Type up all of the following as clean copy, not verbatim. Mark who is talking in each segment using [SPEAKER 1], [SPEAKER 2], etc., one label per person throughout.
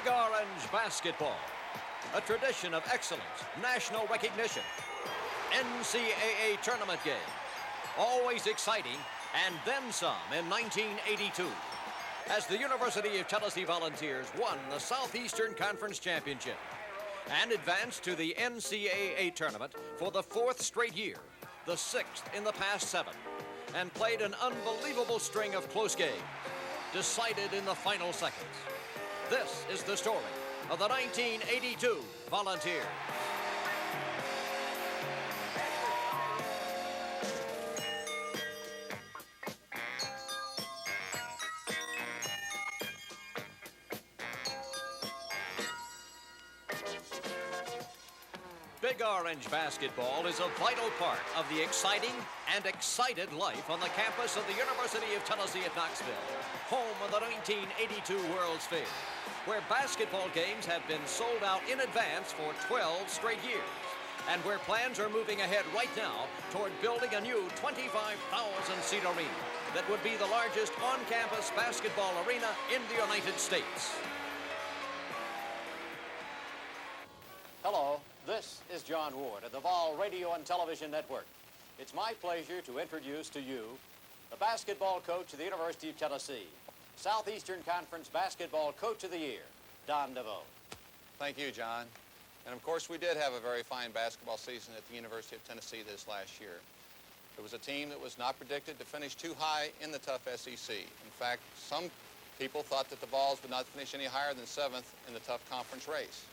[SPEAKER 1] Big Orange basketball, a tradition of excellence, national recognition, NCAA tournament game, always exciting, and then some in 1982, as the University of Tennessee Volunteers won the Southeastern Conference Championship and advanced to the NCAA tournament for the 4th straight year, the 6th in the past 7, and played an unbelievable string of close games, decided in the final seconds. This is the story of the 1982 Volunteers. Big Orange basketball is a vital part of the exciting and excited life on the campus of the University of Tennessee at Knoxville, home of the 1982 World's Fair, where basketball games have been sold out in advance for 12 straight years, and where plans are moving ahead right now toward building a new 25,000-seat arena that would be the largest on-campus basketball arena in the United States.
[SPEAKER 2] Hello, this is John Ward of the Vol Radio and Television Network. It's my pleasure to introduce to you the basketball coach of the University of Tennessee, Southeastern Conference Basketball Coach of the Year, Don DeVoe.
[SPEAKER 3] Thank you, John. And of course, we did have a very fine basketball season at the University of Tennessee this last year. It was a team that was not predicted to finish too high in the tough SEC. In fact, some people thought that the Vols would not finish any higher than 7th in the tough conference race.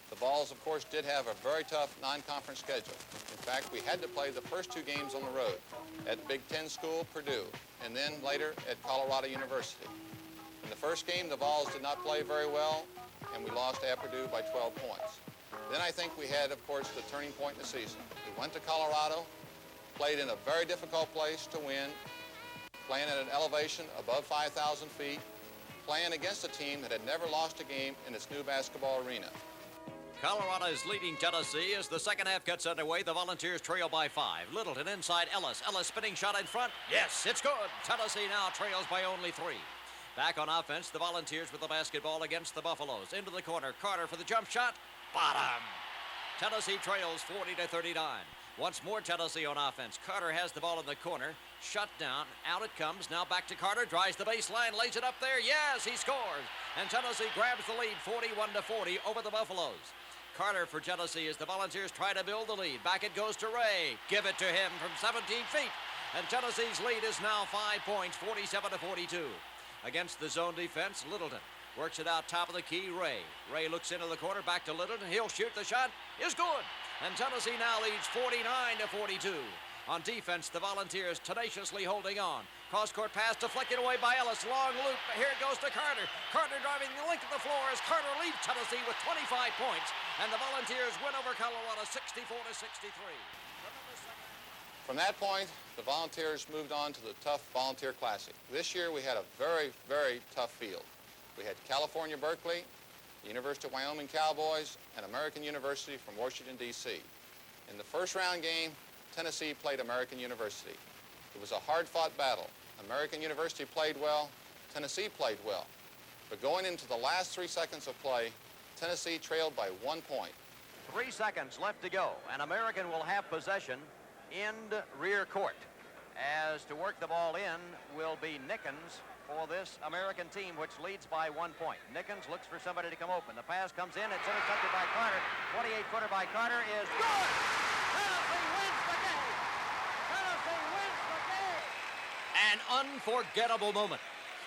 [SPEAKER 3] The Vols, of course, did have a very tough non-conference schedule. In fact, we had to play the first 2 games on the road at Big Ten school, Purdue, and then later at Colorado University. In the first game, the Vols did not play very well, and we lost at Purdue by 12 points. Then I think we had, of course, the turning point in the season. We went to Colorado, played in a very difficult place to win, playing at an elevation above 5,000 feet, playing against a team that had never lost a game in its new basketball arena.
[SPEAKER 1] Colorado is leading Tennessee as the second half gets underway. The Volunteers trail by 5. Littleton inside Ellis. Ellis spinning shot in front. Yes, it's good. Tennessee now trails by only 3. Back on offense, the Volunteers with the basketball against the Buffaloes. Into the corner. Carter for the jump shot. Bottom. Tennessee trails 40-39. Once more Tennessee on offense. Carter has the ball in the corner. Shut down. Out it comes. Now back to Carter. Drives the baseline. Lays it up there. Yes, he scores. And Tennessee grabs the lead 41-40 over the Buffaloes. Carter for Tennessee as the Volunteers try to build the lead. Back it goes to Ray. Give it to him from 17 feet. And Tennessee's lead is now 5 points, 47-42. Against the zone defense, Littleton works it out top of the key, Ray. Ray looks into the corner, back to Littleton. He'll shoot. The shot is good. And Tennessee now leads 49-42. On defense, the Volunteers tenaciously holding on. Cross-court pass deflected away by Ellis. Long loop. Here it goes to Carter. Carter driving the length of the floor as Carter leads Tennessee with 25 points. And the Volunteers win over Colorado 64-63.
[SPEAKER 3] From that point, the Volunteers moved on to the tough Volunteer Classic. This year we had a very, very tough field. We had California Berkeley, the University of Wyoming Cowboys, and American University from Washington, D.C. In the first round game, Tennessee played American University. It was a hard-fought battle. American University played well, Tennessee played well. But going into the last 3 seconds of play, Tennessee trailed by 1 point.
[SPEAKER 1] 3 seconds left to go, and American will have possession in rear court. As to work the ball in will be Nickens for this American team, which leads by 1 point. Nickens looks for somebody to come open. The pass comes in. It's intercepted by Carter. 28-footer by Carter is good. Tennessee wins the game. Tennessee wins the game. An unforgettable moment.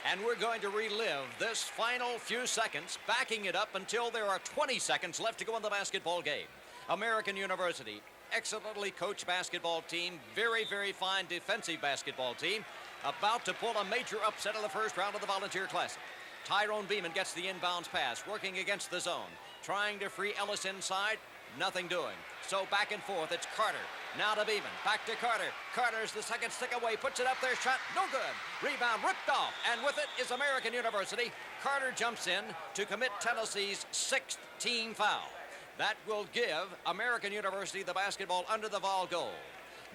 [SPEAKER 1] And we're going to relive this final few seconds, backing it up until there are 20 seconds left to go in the basketball game. American University, excellently coached basketball team, very, very fine defensive basketball team, about to pull a major upset in the first round of the Volunteer Classic. Tyrone Beeman gets the inbounds pass, working against the zone, trying to free Ellis inside, nothing doing. So back and forth, it's Carter. Now to Beeman, back to Carter. Carter's the second stick away, puts it up there, shot, no good. Rebound ripped off, and with it is American University. Carter jumps in to commit Tennessee's 6th team foul. That will give American University the basketball under the Vol goal.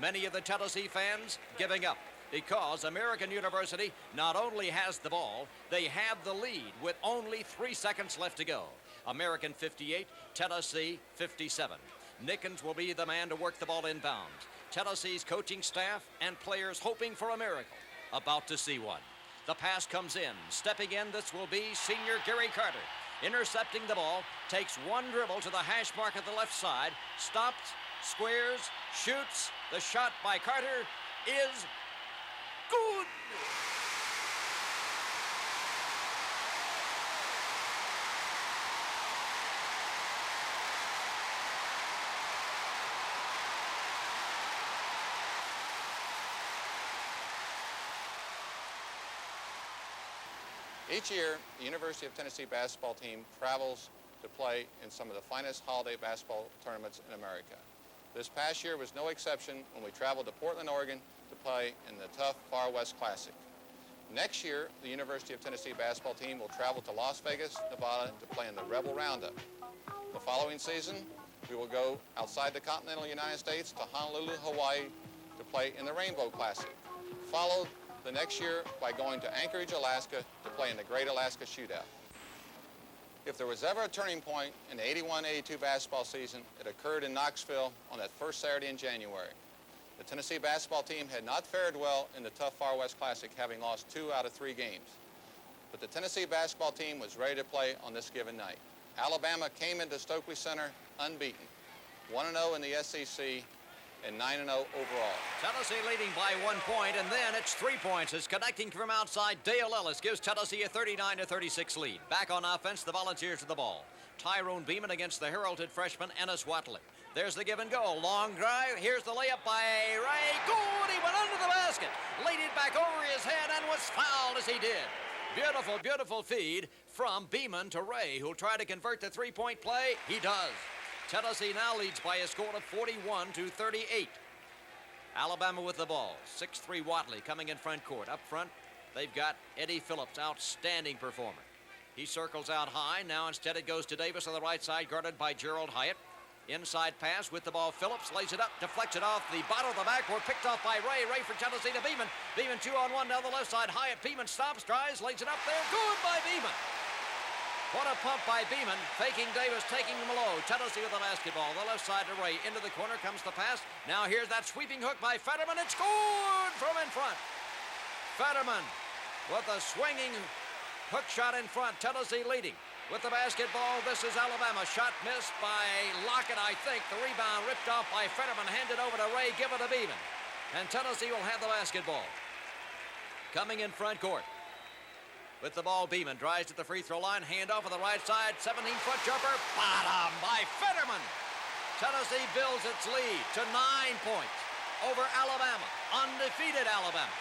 [SPEAKER 1] Many of the Tennessee fans giving up because American University not only has the ball, they have the lead with only 3 seconds left to go. American 58, Tennessee 57. Nickens will be the man to work the ball inbounds. Tennessee's coaching staff and players hoping for a miracle, about to see one. The pass comes in. Stepping in, this will be senior Gary Carter. Intercepting the ball, takes one dribble to the hash mark at the left side, stops, squares, shoots. The shot by Carter is good.
[SPEAKER 3] Each year, the University of Tennessee basketball team travels to play in some of the finest holiday basketball tournaments in America. This past year was no exception when we traveled to Portland, Oregon to play in the tough Far West Classic. Next year, the University of Tennessee basketball team will travel to Las Vegas, Nevada to play in the Rebel Roundup. The following season, we will go outside the continental United States to Honolulu, Hawaii to play in the Rainbow Classic, followed the next year by going to Anchorage, Alaska to play in the Great Alaska Shootout. If there was ever a turning point in the 81-82 basketball season, it occurred in Knoxville on that first Saturday in January. The Tennessee basketball team had not fared well in the tough Far West Classic, having lost 2 out of 3 games. But the Tennessee basketball team was ready to play on this given night. Alabama came into Stokely Center unbeaten, 1-0 in the SEC, and 9-0 overall.
[SPEAKER 1] Tennessee leading by 1 point, and then it's 3 points. As connecting from outside, Dale Ellis gives Tennessee a 39-36 lead. Back on offense, the Volunteers with the ball. Tyrone Beeman against the heralded freshman Ennis Watley. There's the give and go. Long drive. Here's the layup by Ray. Good. He went under the basket. Laid it back over his head and was fouled as he did. Beautiful, beautiful feed from Beeman to Ray, who'll try to convert the three-point play. He does. Tennessee now leads by a score of 41-38. Alabama with the ball. 6'3" Watley coming in front court. Up front, they've got Eddie Phillips, outstanding performer. He circles out high. Now instead it goes to Davis on the right side, guarded by Gerald Hyatt. Inside pass with the ball. Phillips lays it up, deflects it off the bottom of the backboard, picked off by Ray. Ray for Tennessee to Beeman. Beeman 2-on-1 down the left side. Hyatt, Beeman stops, drives, lays it up there. Good by Beeman. What a pump by Beeman, faking Davis, taking him low. Tennessee with the basketball. The left side to Ray. Into the corner comes the pass. Now here's that sweeping hook by Fetterman. It's good from in front. Fetterman with a swinging hook shot in front. Tennessee leading with the basketball. This is Alabama. Shot missed by Lockett, I think. The rebound ripped off by Fetterman. Handed over to Ray. Give it to Beeman. And Tennessee will have the basketball. Coming in front court. With the ball, Beeman drives to the free throw line. Handoff on the right side. 17-foot jumper. Bottom by Fetterman. Tennessee builds its lead to 9 points over Alabama. Undefeated Alabama.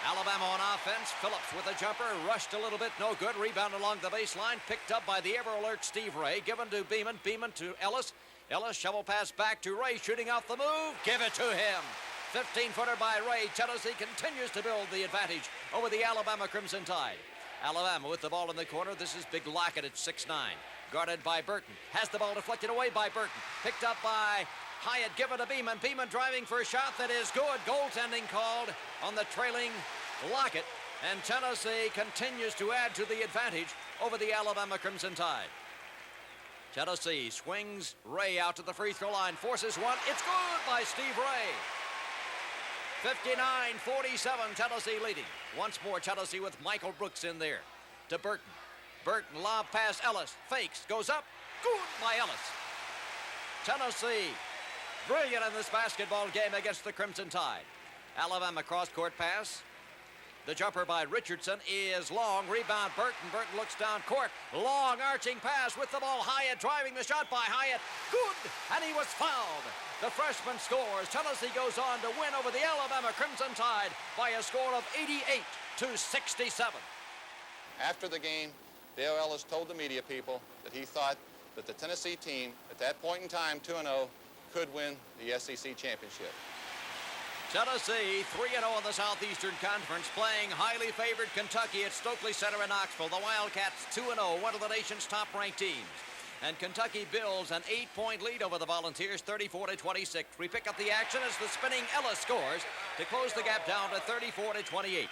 [SPEAKER 1] Alabama on offense. Phillips with a jumper. Rushed a little bit. No good. Rebound along the baseline. Picked up by the ever-alert Steve Ray. Given to Beeman. Beeman to Ellis. Ellis shovel pass back to Ray. Shooting out the move. Give it to him. 15-footer by Ray. Tennessee continues to build the advantage over the Alabama Crimson Tide. Alabama with the ball in the corner. This is Big Lockett at 6'9". Guarded by Burton. Has the ball deflected away by Burton. Picked up by Hyatt. Given to Beeman. Beeman driving for a shot that is good. Goaltending called on the trailing Lockett. And Tennessee continues to add to the advantage over the Alabama Crimson Tide. Tennessee swings Ray out to the free throw line. Forces one. It's good by Steve Ray. 59-47, Tennessee leading. Once more, Tennessee with Michael Brooks in there. To Burton. Burton, lob pass, Ellis. Fakes, goes up. Good by Ellis. Tennessee, brilliant in this basketball game against the Crimson Tide. Alabama cross-court pass. The jumper by Richardson is long. Rebound, Burton. Burton looks down court. Long arching pass with the ball. Hyatt driving the shot by Hyatt. Good, and he was fouled. The freshman scores. Tennessee goes on to win over the Alabama Crimson Tide by a score of 88-67.
[SPEAKER 3] After the game, Dale Ellis told the media people that he thought that the Tennessee team, at that point in time, 2-0, could win the SEC championship.
[SPEAKER 1] Tennessee 3-0 in the Southeastern Conference, playing highly favored Kentucky at Stokely Center in Knoxville. The Wildcats 2-0, one of the nation's top-ranked teams. And Kentucky builds an 8-point lead over the Volunteers, 34-26. We pick up the action as the spinning Ellis scores to close the gap down to 34-28.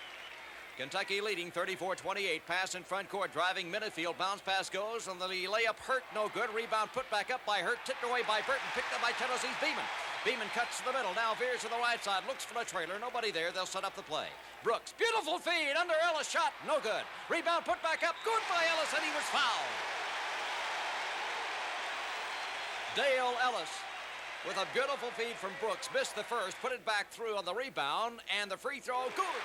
[SPEAKER 1] Kentucky leading 34-28. Pass in front court, driving midfield. Bounce pass goes, and the layup hurt, no good. Rebound put back up by Hurt, tipped away by Burton, picked up by Tennessee's Beeman. Beeman cuts to the middle, now veers to the right side, looks for the trailer, nobody there, they'll set up the play. Brooks, beautiful feed, under Ellis, shot, no good. Rebound put back up, good by Ellis, and he was fouled. Dale Ellis, with a beautiful feed from Brooks, missed the first, put it back through on the rebound, and the free throw, good.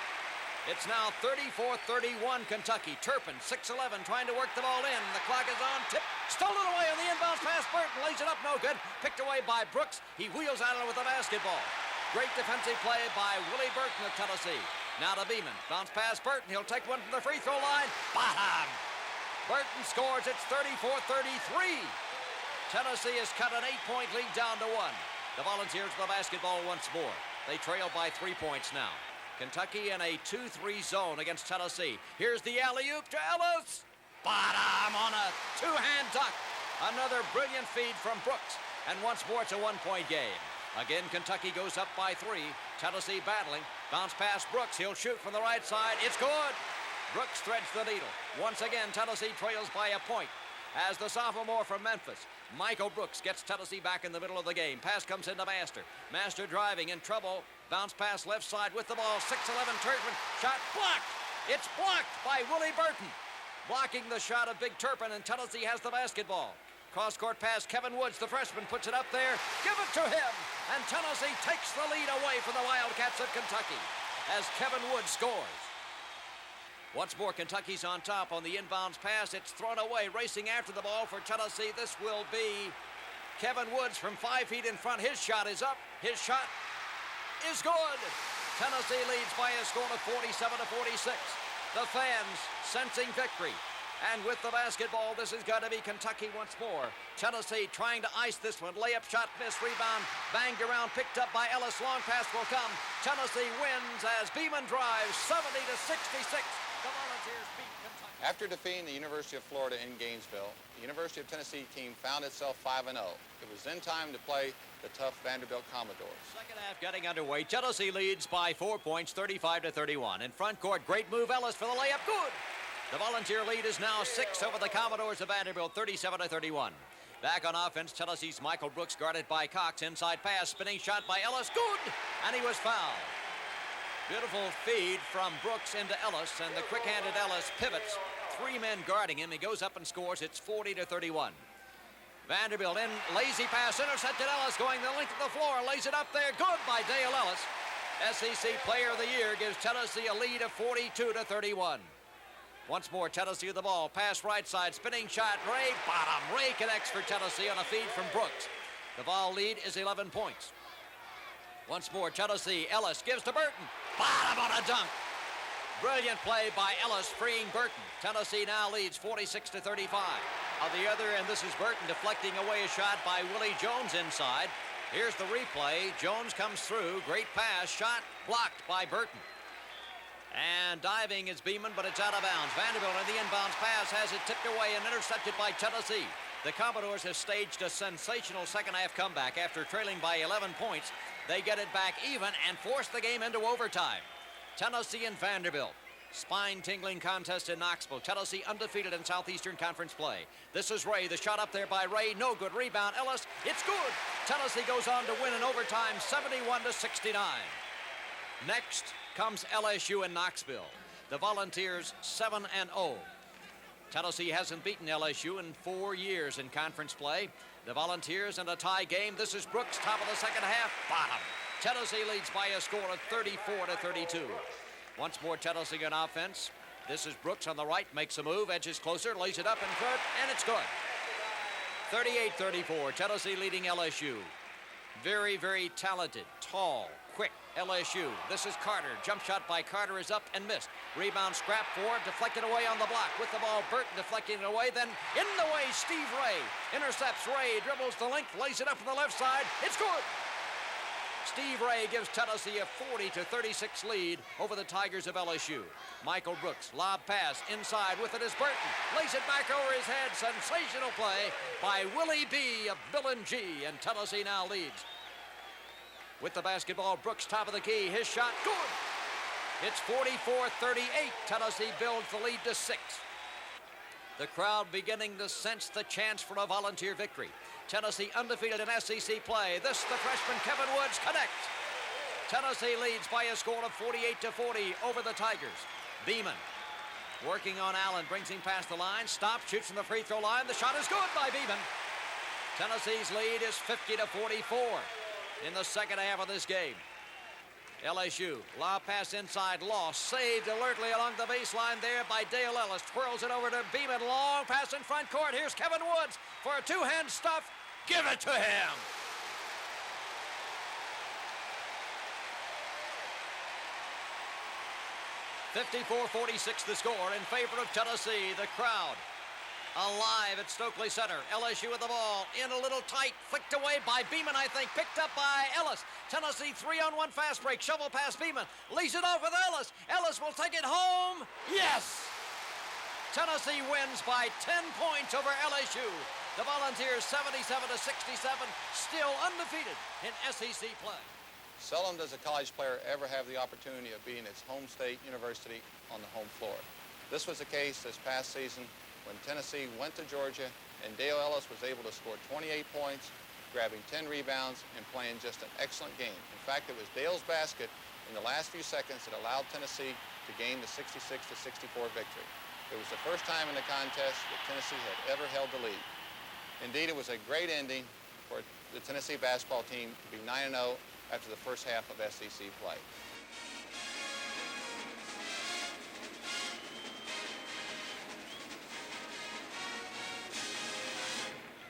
[SPEAKER 1] It's now 34-31 Kentucky. Turpin, 6'11", trying to work the ball in. The clock is on, tip, stolen away on the inbounds pass. Burton lays it up, no good. Picked away by Brooks. He wheels out of it with the basketball. Great defensive play by Willie Burton of Tennessee. Now to Beeman, bounce pass Burton. He'll take one from the free throw line. Bottom. Burton scores, it's 34-33. Tennessee has cut an 8-point lead down to 1. The Volunteers with the basketball once more. They trail by 3 points now. Kentucky in a 2-3 zone against Tennessee. Here's the alley-oop to Ellis. Bottom on a two-hand duck. Another brilliant feed from Brooks. And once more, it's a 1-point game. Again, Kentucky goes up by 3. Tennessee battling. Bounce pass Brooks. He'll shoot from the right side. It's good. Brooks threads the needle. Once again, Tennessee trails by a point. As the sophomore from Memphis, Michael Brooks gets Tennessee back in the middle of the game. Pass comes into Master. Master driving in trouble. Bounce pass left side with the ball. 6'11" Turpin. Shot blocked. It's blocked by Willie Burton. Blocking the shot of Big Turpin, and Tennessee has the basketball. Cross-court pass, Kevin Woods, the freshman, puts it up there. Give it to him. And Tennessee takes the lead away from the Wildcats of Kentucky as Kevin Woods scores. Once more, Kentucky's on top on the inbounds pass. It's thrown away, racing after the ball for Tennessee. This will be Kevin Woods from 5 feet in front. His shot is up. His shot is good. Tennessee leads by a score of 47-46. The fans sensing victory. And with the basketball, this is going to be Kentucky once more. Tennessee trying to ice this one. Layup shot, missed, rebound, banged around, picked up by Ellis. Long pass will come. Tennessee wins as Beeman drives 70-66. The Volunteers beat Kentucky.
[SPEAKER 3] After defeating the University of Florida in Gainesville, the University of Tennessee team found itself 5-0. It was then time to play the tough Vanderbilt Commodores.
[SPEAKER 1] Second half getting underway. Tennessee leads by 4 points, 35-31. In front court, great move, Ellis for the layup, good. The Volunteer lead is now 6 over the Commodores of Vanderbilt, 37-31. Back on offense, Tennessee's Michael Brooks guarded by Cox. Inside pass, spinning shot by Ellis, good, and he was fouled. Beautiful feed from Brooks into Ellis, and the quick-handed Ellis pivots. 3 men guarding him. He goes up and scores. It's 40-31. Vanderbilt in, lazy pass, intercepted Ellis, going the length of the floor, lays it up there. Good by Dale Ellis. SEC Player of the Year gives Tennessee a lead of 42-31. Once more, Tennessee with the ball. Pass right side, spinning shot. Ray, bottom. Ray connects for Tennessee on a feed from Brooks. The Vol lead is 11 points. Once more, Tennessee. Ellis gives to Burton. Bottom on a dunk. Brilliant play by Ellis, freeing Burton. Tennessee now leads 46-35. On the other end, this is Burton deflecting away a shot by Willie Jones inside. Here's the replay. Jones comes through. Great pass. Shot blocked by Burton. And diving is Beeman, but it's out of bounds. Vanderbilt in the inbounds pass has it tipped away and intercepted by Tennessee. The Commodores have staged a sensational second-half comeback. After trailing by 11 points, they get it back even and force the game into overtime. Tennessee and Vanderbilt. Spine-tingling contest in Knoxville. Tennessee undefeated in Southeastern Conference play. This is Ray. The shot up there by Ray. No good. Rebound. Ellis. It's good. Tennessee goes on to win in overtime 71-69. Next comes LSU in Knoxville. The Volunteers 7-0. Tennessee hasn't beaten LSU in 4 years in conference play. The Volunteers in a tie game. This is Brooks, top of the second half. Bottom. Tennessee leads by a score of 34-32. Once more, Tennessee on offense. This is Brooks on the right, makes a move, edges closer, lays it up in front, and it's good. 38-34, Tennessee leading LSU. Very, very talented, tall, quick LSU. This is Carter. Jump shot by Carter is up and missed. Rebound scrap forward, deflected away on the block. With the ball, Burton deflecting it away. Then in the way, Steve Ray. Intercepts Ray, dribbles the length, lays it up from the left side. It's good. Steve Ray gives Tennessee a 40-36 lead over the Tigers of LSU. Michael Brooks, lob pass inside with it is Burton. Lays it back over his head. Sensational play by Willie B of Bill and G, and Tennessee now leads. With the basketball, Brooks top of the key. His shot, good. It's 44-38. Tennessee builds the lead to 6. The crowd beginning to sense the chance for a Volunteer victory. Tennessee undefeated in SEC play. This, the freshman Kevin Woods connects. Tennessee leads by a score of 48-40 over the Tigers. Beeman working on Allen, brings him past the line, stops, shoots from the free throw line. The shot is good by Beeman. Tennessee's lead is 50-44 in the second half of this game. LSU, lob pass inside, lost, saved alertly along the baseline there by Dale Ellis. Twirls it over to Beeman, long pass in front court. Here's Kevin Woods for a two-hand stuff. Give it to him. "54-46 the score in favor of Tennessee. The crowd alive at Stokely Center. LSU with the ball in a little tight, flicked away by Beeman, I think, picked up by Ellis. Tennessee 3-on-1 fast break, shovel pass Beeman, lays it off with Ellis. Ellis will take it home. Yes! Tennessee wins by 10 points over LSU. The Volunteers 77-67, still undefeated in SEC play.
[SPEAKER 3] Seldom does a college player ever have the opportunity of beating its home state university on the home floor. This was the case this past season when Tennessee went to Georgia and Dale Ellis was able to score 28 points, grabbing 10 rebounds and playing just an excellent game. In fact, it was Dale's basket in the last few seconds that allowed Tennessee to gain the 66-64 victory. It was the first time in the contest that Tennessee had ever held the lead. Indeed, it was a great ending for the Tennessee basketball team to be 9-0 after the first half of SEC play.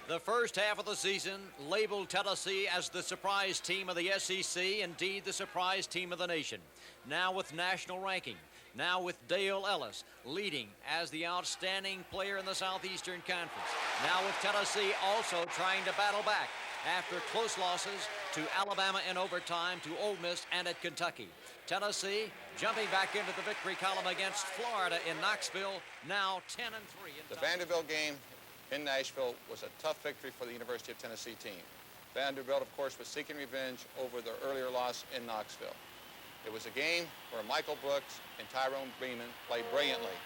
[SPEAKER 1] The first half of the season labeled Tennessee as the surprise team of the SEC, indeed the surprise team of the nation. Now with national ranking, now with Dale Ellis leading as the outstanding player in the Southeastern Conference. Now with Tennessee also trying to battle back after close losses to Alabama in overtime, to Ole Miss, and at Kentucky. Tennessee jumping back into the victory column against Florida in Knoxville, now 10-3.
[SPEAKER 3] The Vanderbilt game in Nashville was a tough victory for the University of Tennessee team. Vanderbilt, of course, was seeking revenge over their earlier loss in Knoxville. It was a game where Michael Brooks and Tyrone Beeman played brilliantly.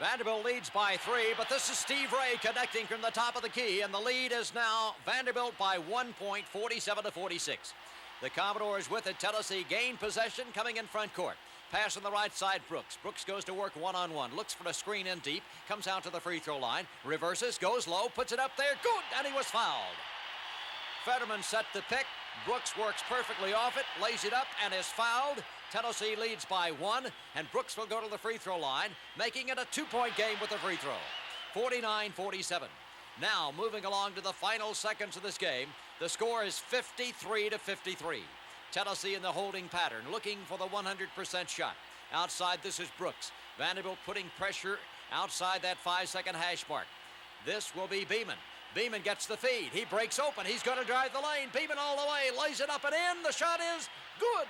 [SPEAKER 1] Vanderbilt leads by 3, but this is Steve Ray connecting from the top of the key, and the lead is now Vanderbilt by 1 point, 47-46. The Commodores with it. Tennessee gain possession coming in front court. Pass on the right side, Brooks. Brooks goes to work one-on-one, looks for a screen in deep, comes out to the free throw line, reverses, goes low, puts it up there, good, and he was fouled. Fetterman set the pick. Brooks works perfectly off it, lays it up, and is fouled. Tennessee leads by 1, and Brooks will go to the free throw line, making it a 2-point game with the free throw. 49-47. Now, moving along to the final seconds of this game, the score is 53-53. Tennessee in the holding pattern, looking for the 100% shot. Outside, this is Brooks. Vanderbilt putting pressure outside that 5-second hash mark. This will be Beeman. Beeman gets the feed. He breaks open. He's going to drive the lane. Beeman all the way, lays it up and in. The shot is good.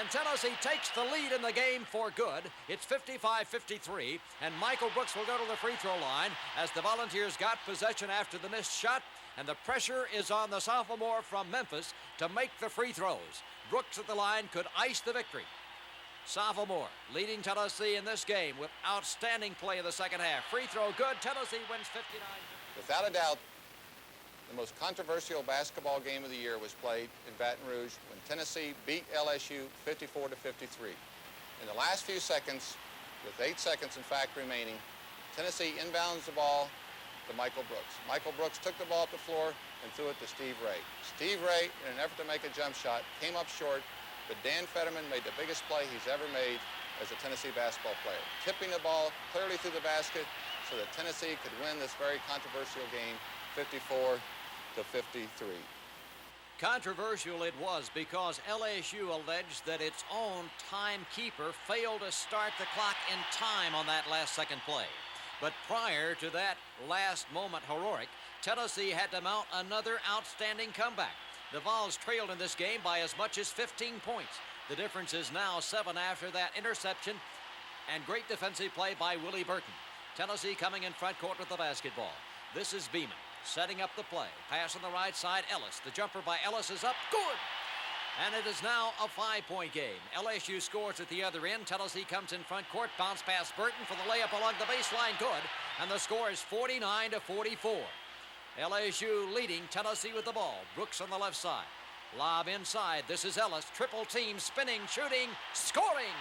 [SPEAKER 1] And Tennessee takes the lead in the game for good. It's 55-53, and Michael Brooks will go to the free throw line as the Volunteers got possession after the missed shot, and the pressure is on the sophomore from Memphis to make the free throws. Brooks at the line could ice the victory. Sophomore leading Tennessee in this game with outstanding play in the second half. Free throw good. Tennessee wins 59.
[SPEAKER 3] Without a doubt, the most controversial basketball game of the year was played in Baton Rouge when Tennessee beat LSU 54-53. In the last few seconds, with 8 seconds in fact remaining, Tennessee inbounds the ball to Michael Brooks. Michael Brooks took the ball up the floor and threw it to Steve Ray. Steve Ray, in an effort to make a jump shot, came up short, but Dan Fetterman made the biggest play he's ever made as a Tennessee basketball player, tipping the ball clearly through the basket so that Tennessee could win this very controversial game 54-53.
[SPEAKER 1] Controversial it was because LSU alleged that its own timekeeper failed to start the clock in time on that last second play. But prior to that last moment heroic, Tennessee had to mount another outstanding comeback. The Vols trailed in this game by as much as 15 points. The difference is now 7 after that interception and great defensive play by Willie Burton. Tennessee coming in front court with the basketball. This is Beeman setting up the play. Pass on the right side, Ellis. The jumper by Ellis is up. Good! And it is now a 5-point game. LSU scores at the other end. Tennessee comes in front court. Bounce past Burton for the layup along the baseline. Good. And the score is 49-44. LSU leading Tennessee with the ball. Brooks on the left side. Lob inside. This is Ellis. Triple team, spinning, shooting, scoring.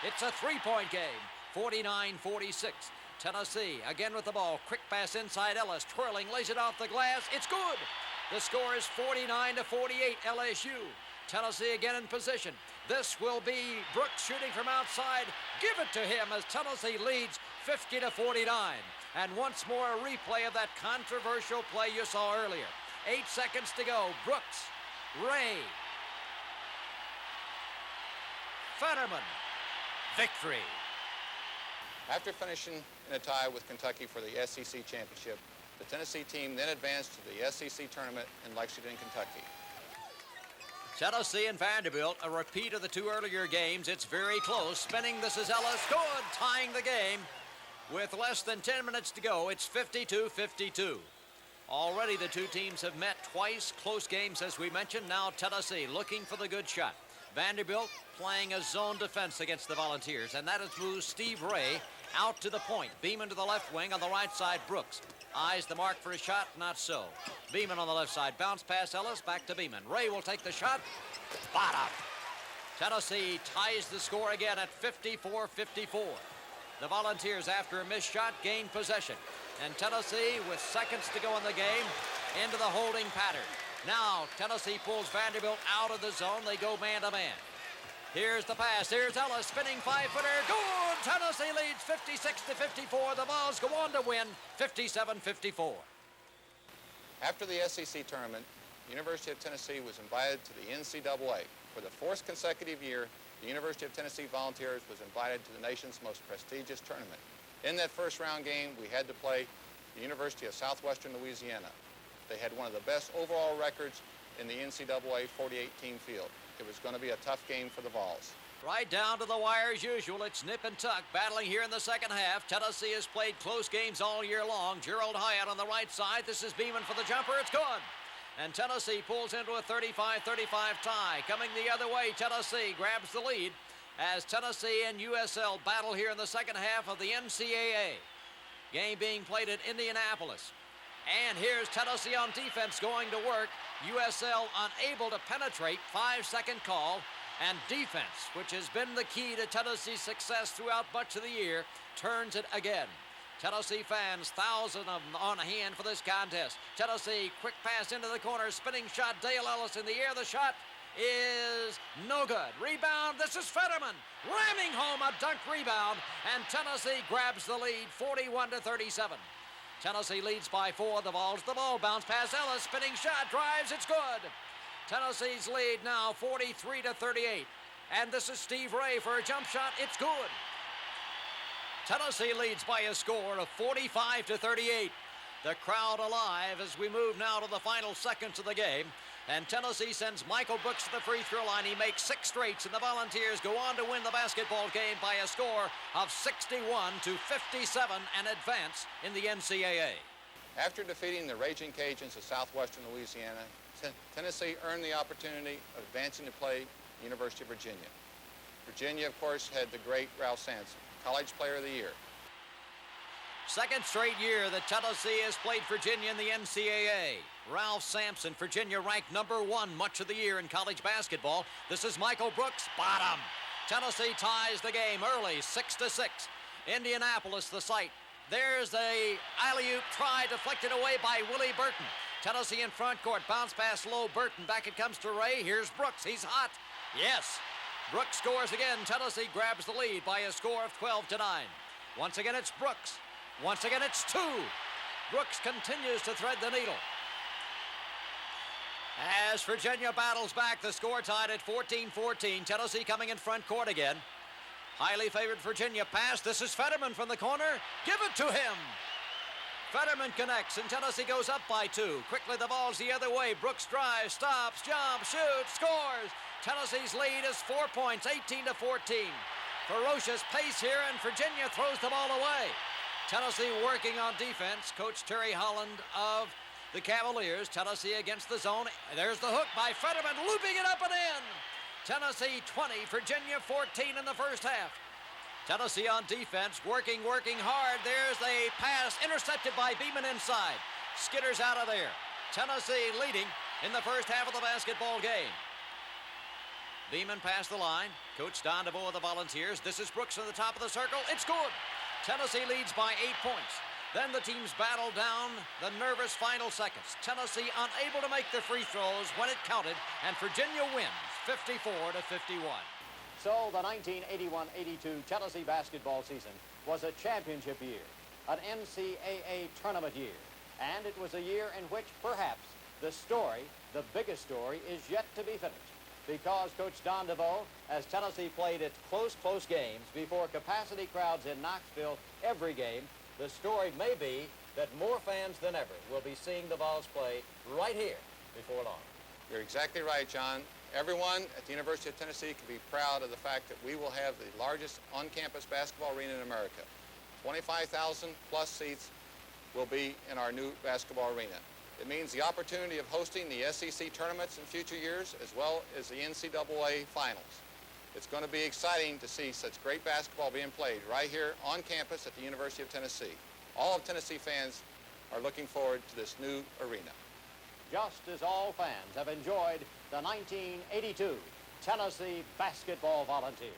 [SPEAKER 1] It's a 3-point game. 49-46. Tennessee again with the ball. Quick pass inside Ellis. Twirling, lays it off the glass. It's good. The score is 49-48 LSU. Tennessee again in position. This will be Brooks shooting from outside. Give it to him as Tennessee leads 50-49. And once more a replay of that controversial play you saw earlier. 8 seconds to go. Brooks, Ray, Fetterman, victory.
[SPEAKER 3] After finishing in a tie with Kentucky for the SEC championship, the Tennessee team then advanced to the SEC tournament in Lexington, Kentucky.
[SPEAKER 1] Tennessee and Vanderbilt, a repeat of the 2 earlier games. It's very close. Spinning, this is Ellis. Good, tying the game. With less than 10 minutes to go, it's 52-52. Already the 2 teams have met twice. Close games, as we mentioned. Now Tennessee looking for the good shot. Vanderbilt playing a zone defense against the Volunteers, and that has moved Steve Ray out to the point. Beeman to the left wing. On the right side, Brooks. Eyes the mark for a shot, not so. Beeman on the left side. Bounce pass Ellis, back to Beeman. Ray will take the shot. Bottom. Tennessee ties the score again at 54-54. The Volunteers, after a missed shot, gain possession. And Tennessee, with seconds to go in the game, into the holding pattern. Now, Tennessee pulls Vanderbilt out of the zone. They go man-to-man. Here's the pass. Here's Ellis, spinning 5-footer. Good! Tennessee leads 56-54. The Vols go on to win 57-54.
[SPEAKER 3] After the SEC tournament, the University of Tennessee was invited to the NCAA. For the 4th consecutive year, the University of Tennessee Volunteers was invited to the nation's most prestigious tournament. In that first round game, we had to play the University of Southwestern Louisiana. They had one of the best overall records in the NCAA 48-team field. It was going to be a tough game for the Vols.
[SPEAKER 1] Right down to the wire as usual. It's nip and tuck battling here in the second half. Tennessee has played close games all year long. Gerald Hyatt on the right side. This is Beeman for the jumper. It's good. And Tennessee pulls into a 35-35 tie. Coming the other way, Tennessee grabs the lead as Tennessee and USL battle here in the second half of the NCAA. Game being played at Indianapolis. And here's Tennessee on defense going to work. USL unable to penetrate. 5-second call. And defense, which has been the key to Tennessee's success throughout much of the year, turns it again. Tennessee fans, thousands of them on hand for this contest. Tennessee, quick pass into the corner, spinning shot, Dale Ellis in the air. The shot is no good. Rebound, this is Fetterman, ramming home a dunk rebound, and Tennessee grabs the lead, 41-37. Tennessee leads by 4. The Vols, the ball bounce pass Ellis, spinning shot, drives, it's good. Tennessee's lead now 43-38. And this is Steve Ray for a jump shot, it's good. Tennessee leads by a score of 45-38. The crowd alive as we move now to the final seconds of the game. And Tennessee sends Michael Brooks to the free throw line. He makes 6 straights, and the Volunteers go on to win the basketball game by a score of 61-57 and advance in the NCAA.
[SPEAKER 3] After defeating the Raging Cajuns of Southwestern Louisiana, Tennessee earned the opportunity of advancing to play the University of Virginia. Virginia, of course, had the great Ralph Sampson, College Player of the Year.
[SPEAKER 1] Second straight year that Tennessee has played Virginia in the NCAA. Ralph Sampson, Virginia ranked number 1 much of the year in college basketball. This is Michael Brooks, bottom. Tennessee ties the game early, 6-6. Indianapolis, the site. There's a alley-oop try deflected away by Willie Burton. Tennessee in front court, bounce pass low, Burton. Back it comes to Ray. Here's Brooks, he's hot. Yes, Brooks scores again. Tennessee grabs the lead by a score of 12-9. Once again, it's Brooks. Once again, it's 2. Brooks continues to thread the needle. As Virginia battles back, the score tied at 14-14. Tennessee coming in front court again. Highly favored Virginia pass. This is Fetterman from the corner. Give it to him. Fetterman connects, and Tennessee goes up by 2. Quickly, the ball's the other way. Brooks drives, stops, jumps, shoots, scores. Tennessee's lead is 4 points, 18-14. Ferocious pace here, and Virginia throws the ball away. Tennessee working on defense. Coach Terry Holland of the Cavaliers. Tennessee against the zone. There's the hook by Fetterman, looping it up and in. Tennessee 20, Virginia 14 in the first half. Tennessee on defense, working hard. There's a pass intercepted by Beeman inside. Skitters out of there. Tennessee leading in the first half of the basketball game. Beeman passed the line. Coach Don DeVoe of the Volunteers. This is Brooks on the top of the circle. It's good. Tennessee leads by 8 points. Then the teams battle down the nervous final seconds. Tennessee unable to make the free throws when it counted, and Virginia wins 54-51.
[SPEAKER 2] So the 1981-82 Tennessee basketball season was a championship year, an NCAA tournament year, and it was a year in which perhaps the story, the biggest story, is yet to be finished. Because Coach Don DeVoe, as Tennessee played its close games before capacity crowds in Knoxville every game, the story may be that more fans than ever will be seeing the Vols play right here before long.
[SPEAKER 3] You're exactly right, John. Everyone at the University of Tennessee can be proud of the fact that we will have the largest on-campus basketball arena in America. 25,000 plus seats will be in our new basketball arena. It means the opportunity of hosting the SEC tournaments in future years, as well as the NCAA finals. It's going to be exciting to see such great basketball being played right here on campus at the University of Tennessee. All of Tennessee fans are looking forward to this new arena.
[SPEAKER 2] Just as all fans have enjoyed the 1982 Tennessee Basketball Volunteers.